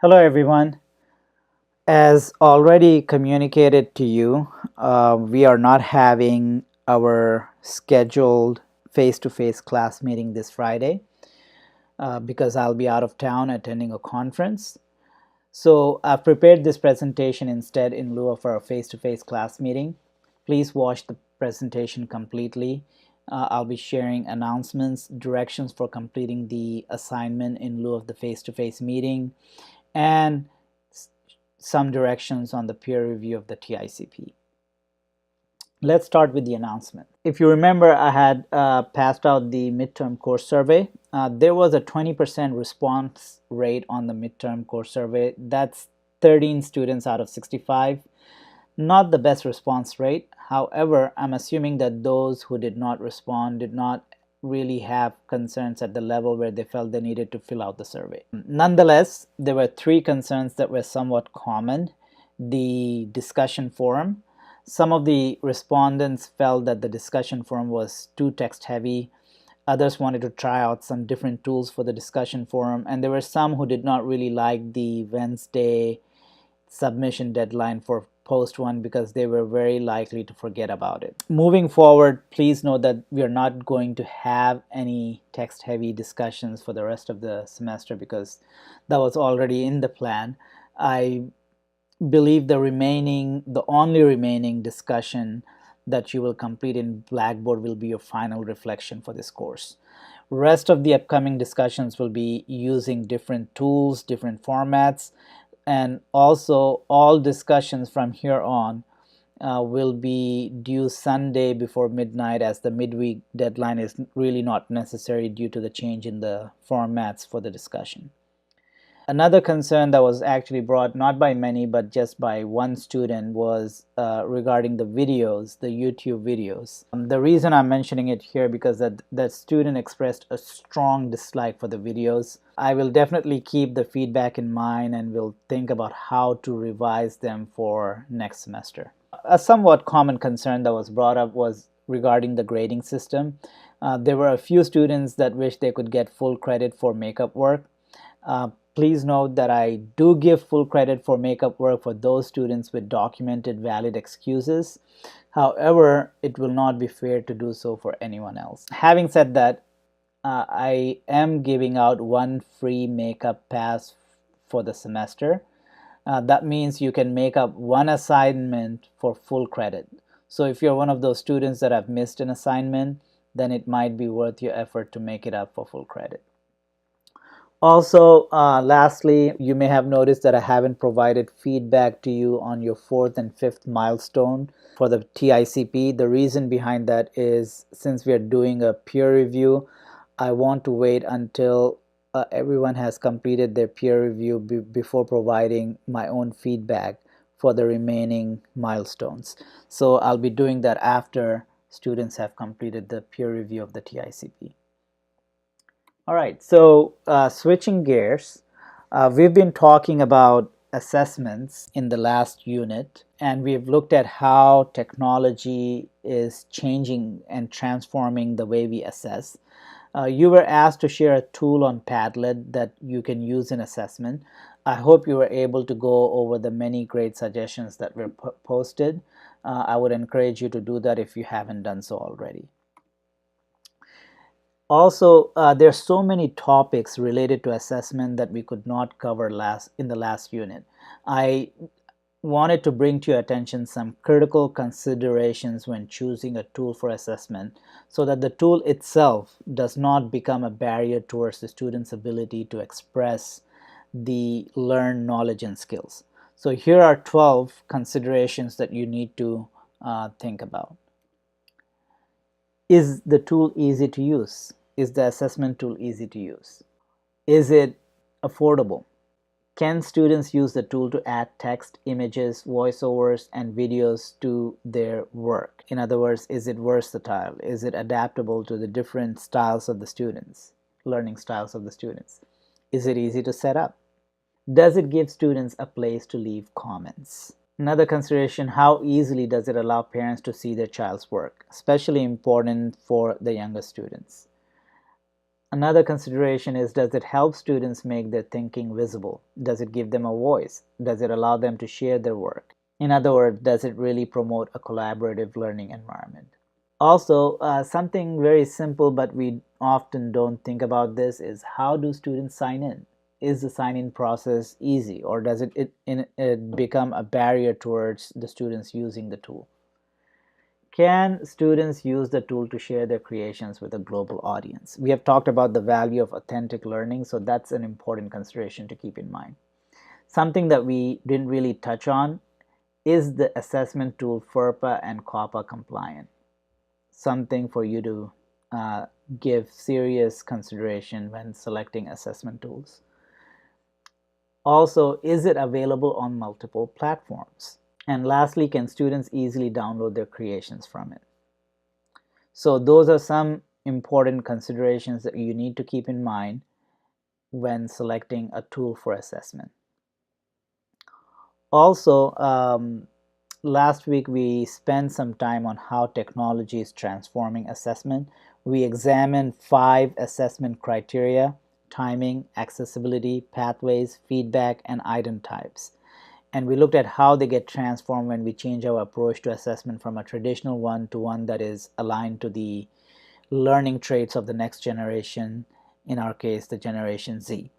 Hello everyone. As already communicated to you, we are not having our scheduled face-to-face class meeting this Friday because I'll be out of town attending a conference. So I've prepared this presentation instead in lieu of our face-to-face class meeting. Please watch the presentation completely. I'll be sharing announcements, directions for completing the assignment in lieu of the face-to-face meeting, and some directions on the peer review of the TICP. Let's start with the announcement. If you remember, I had passed out the midterm course survey. There was a 20% response rate on the midterm course survey. That's 13 students out of 65. Not the best response rate. However, I'm assuming that those who did not respond did not really have concerns at the level where they felt they needed to fill out the survey. Nonetheless, there were three concerns that were somewhat common. The discussion forum. Some of the respondents felt that the discussion forum was too text heavy. Others wanted to try out some different tools for the discussion forum, and there were some who did not really like the Wednesday submission deadline for post one because they were very likely to forget about it. Moving forward, please note that we are not going to have any text heavy discussions for the rest of the semester because that was already in the plan. I believe the only remaining discussion that you will complete in Blackboard will be your final reflection for this course. Rest of the upcoming discussions will be using different tools, different formats, and also all discussions from here on will be due Sunday before midnight, as the midweek deadline is really not necessary due to the change in the formats for the discussion. Another concern that was actually brought not by many but just by one student was regarding the videos, the YouTube videos. The reason I'm mentioning it here because that student expressed a strong dislike for the videos. I will definitely keep the feedback in mind and will think about how to revise them for next semester. A somewhat common concern that was brought up was regarding the grading system. There were a few students that wished they could get full credit for makeup work. Please note that I do give full credit for makeup work for those students with documented valid excuses. However, it will not be fair to do so for anyone else. Having said that, I am giving out one free makeup pass for the semester. That means you can make up one assignment for full credit. So if you're one of those students that have missed an assignment, then it might be worth your effort to make it up for full credit. Also, lastly, you may have noticed that I haven't provided feedback to you on your fourth and fifth milestone for the TICP. The reason behind that is since we are doing a peer review, I want to wait until everyone has completed their peer review before providing my own feedback for the remaining milestones. So I'll be doing that after students have completed the peer review of the TICP. All right, so switching gears, we've been talking about assessments in the last unit, and we've looked at how technology is changing and transforming the way we assess. You were asked to share a tool on Padlet that you can use in assessment. I hope you were able to go over the many great suggestions that were posted. I would encourage you to do that if you haven't done so already. Also, there are so many topics related to assessment that we could not cover in the last unit. I wanted to bring to your attention some critical considerations when choosing a tool for assessment so that the tool itself does not become a barrier towards the student's ability to express the learned knowledge and skills. So here are 12 considerations that you need to think about. Is the tool easy to use? Is the assessment tool easy to use? Is it affordable? Can students use the tool to add text, images, voiceovers, and videos to their work? In other words, is it versatile? Is it adaptable to the different styles of the students, learning styles of the students? Is it easy to set up? Does it give students a place to leave comments? Another consideration, how easily does it allow parents to see their child's work, especially important for the younger students? Another consideration is, does it help students make their thinking visible? Does it give them a voice? Does it allow them to share their work? In other words, does it really promote a collaborative learning environment? Also, something very simple but we often don't think about this is, how do students sign in? Is the sign-in process easy, or does it become a barrier towards the students using the tool? Can students use the tool to share their creations with a global audience? We have talked about the value of authentic learning, so that's an important consideration to keep in mind. Something that we didn't really touch on is the assessment tool FERPA and COPPA compliant. Something for you to give serious consideration when selecting assessment tools. Also, is it available on multiple platforms? And lastly, can students easily download their creations from it? So those are some important considerations that you need to keep in mind when selecting a tool for assessment. Also, last week we spent some time on how technology is transforming assessment. We examined 5 assessment criteria: timing, accessibility, pathways, feedback, and item types. And we looked at how they get transformed when we change our approach to assessment from a traditional one to one that is aligned to the learning traits of the next generation, in our case, the Generation Z.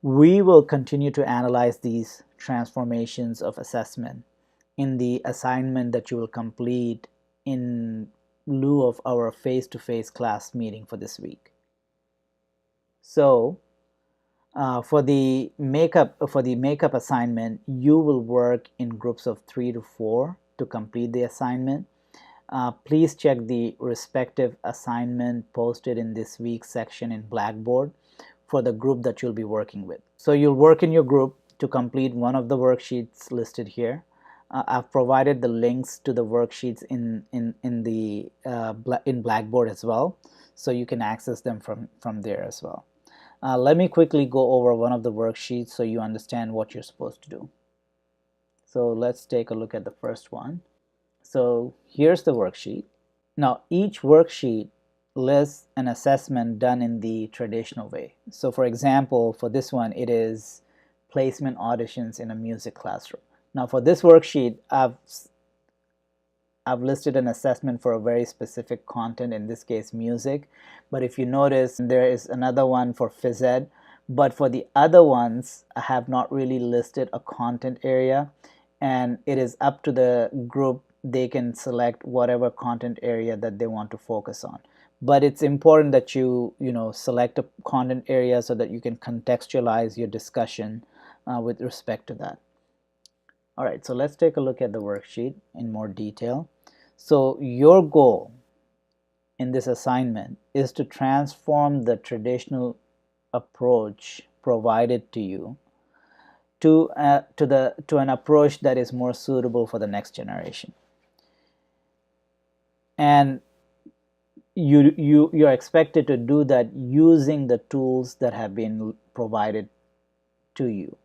We will continue to analyze these transformations of assessment in the assignment that you will complete in lieu of our face-to-face class meeting for this week. So, for the makeup assignment, you will work in groups of 3 to 4 to complete the assignment. Please check the respective assignment posted in this week's section in Blackboard for the group that you'll be working with. So you'll work in your group to complete one of the worksheets listed here. I've provided the links to the worksheets in Blackboard as well, so you can access them from there as well. Let me quickly go over one of the worksheets so you understand what you're supposed to do. So let's take a look at the first one. So here's the worksheet. Now each worksheet lists an assessment done in the traditional way. So for example, for this one, it is placement auditions in a music classroom. Now for this worksheet, I've listed an assessment for a very specific content, in this case music. But if you notice, there is another one for phys ed. But for the other ones, I have not really listed a content area, and it is up to the group. They can select whatever content area that they want to focus on. But it's important that you select a content area so that you can contextualize your discussion with respect to that. All right, so let's take a look at the worksheet in more detail. So your goal in this assignment is to transform the traditional approach provided to you to an approach that is more suitable for the next generation. And you're expected to do that using the tools that have been provided to you.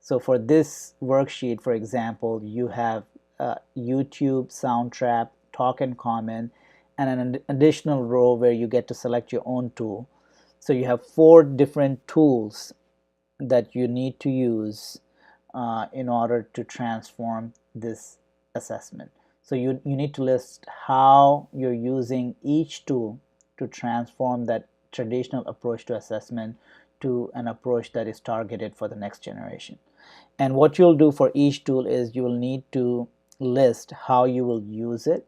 So for this worksheet, for example, you have YouTube, Soundtrap, Talk and Comment, and an additional row where you get to select your own tool. So you have 4 different tools that you need to use in order to transform this assessment. So you need to list how you're using each tool to transform that traditional approach to assessment to an approach that is targeted for the next generation. And what you'll do for each tool is you will need to list how you will use it,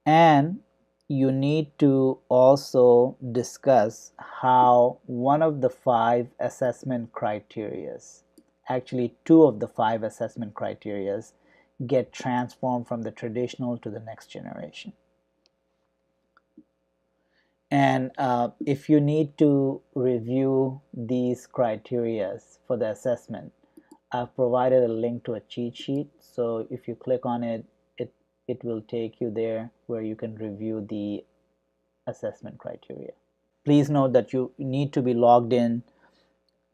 and you need to also discuss how one of the 5 assessment criterias, actually 2 of the 5 assessment criterias, get transformed from the traditional to the next generation. And if you need to review these criterias for the assessment, I've provided a link to a cheat sheet. So if you click on it, it will take you there where you can review the assessment criteria. Please note that you need to be logged in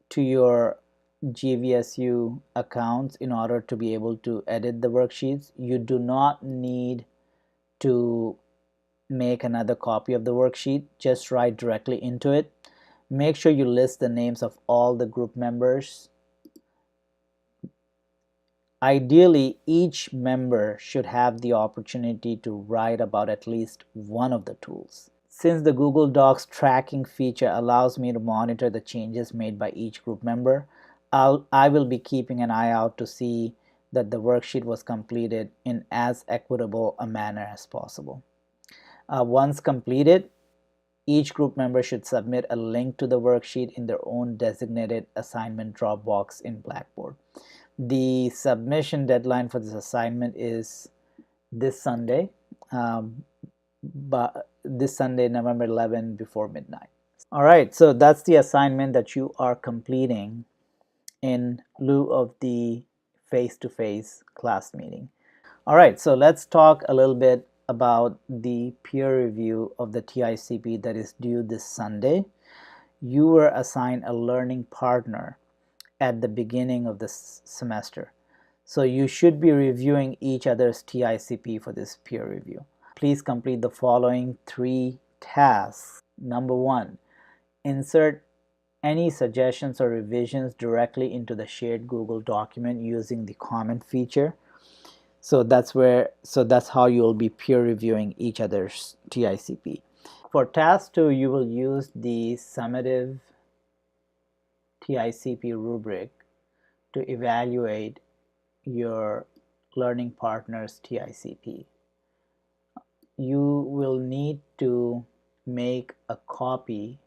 to your GVSU accounts in order to be able to edit the worksheets. You do not need to make another copy of the worksheet, just write directly into it. Make sure you list the names of all the group members. Ideally, each member should have the opportunity to write about at least one of the tools. Since the Google Docs tracking feature allows me to monitor the changes made by each group member, I will be keeping an eye out to see that the worksheet was completed in as equitable a manner as possible. Once completed, each group member should submit a link to the worksheet in their own designated assignment Dropbox in Blackboard. The submission deadline for this assignment is this Sunday, but this Sunday, November 11, before midnight. All right, so that's the assignment that you are completing in lieu of the face-to-face class meeting. All right, so let's talk a little bit about the peer review of the TICP that is due this Sunday. You were assigned a learning partner at the beginning of the semester. So you should be reviewing each other's TICP for this peer review. Please complete the following 3 tasks. Number 1, insert any suggestions or revisions directly into the shared Google document using the comment feature. So that's how you'll be peer reviewing each other's TICP. For task 2, you will use the summative TICP rubric to evaluate your learning partner's TICP. You will need to make a copy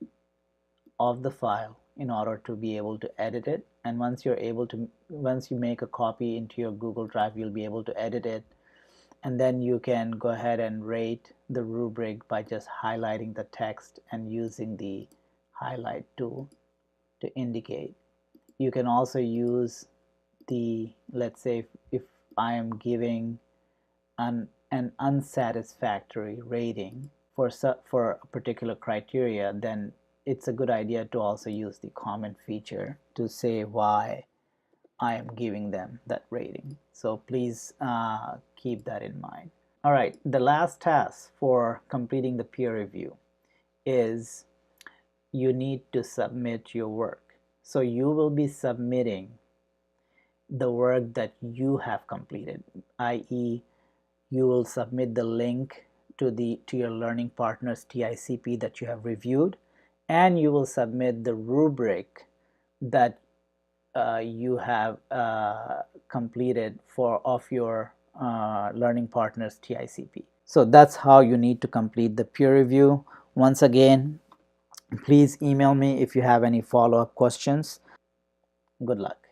of the file in order to be able to edit it, and once you make a copy into your Google Drive, you'll be able to edit it, and then you can go ahead and rate the rubric by just highlighting the text and using the highlight tool to indicate. You can also use the, let's say if I am giving an unsatisfactory rating for a particular criteria, then it's a good idea to also use the comment feature to say why I am giving them that rating. So please keep that in mind. All right, the last task for completing the peer review is you need to submit your work. So you will be submitting the work that you have completed, i.e. you will submit the link to your learning partner's TICP that you have reviewed, and you will submit the rubric that you have completed of your learning partner's TICP. So that's how you need to complete the peer review. Once again, please email me if you have any follow-up questions. Good luck.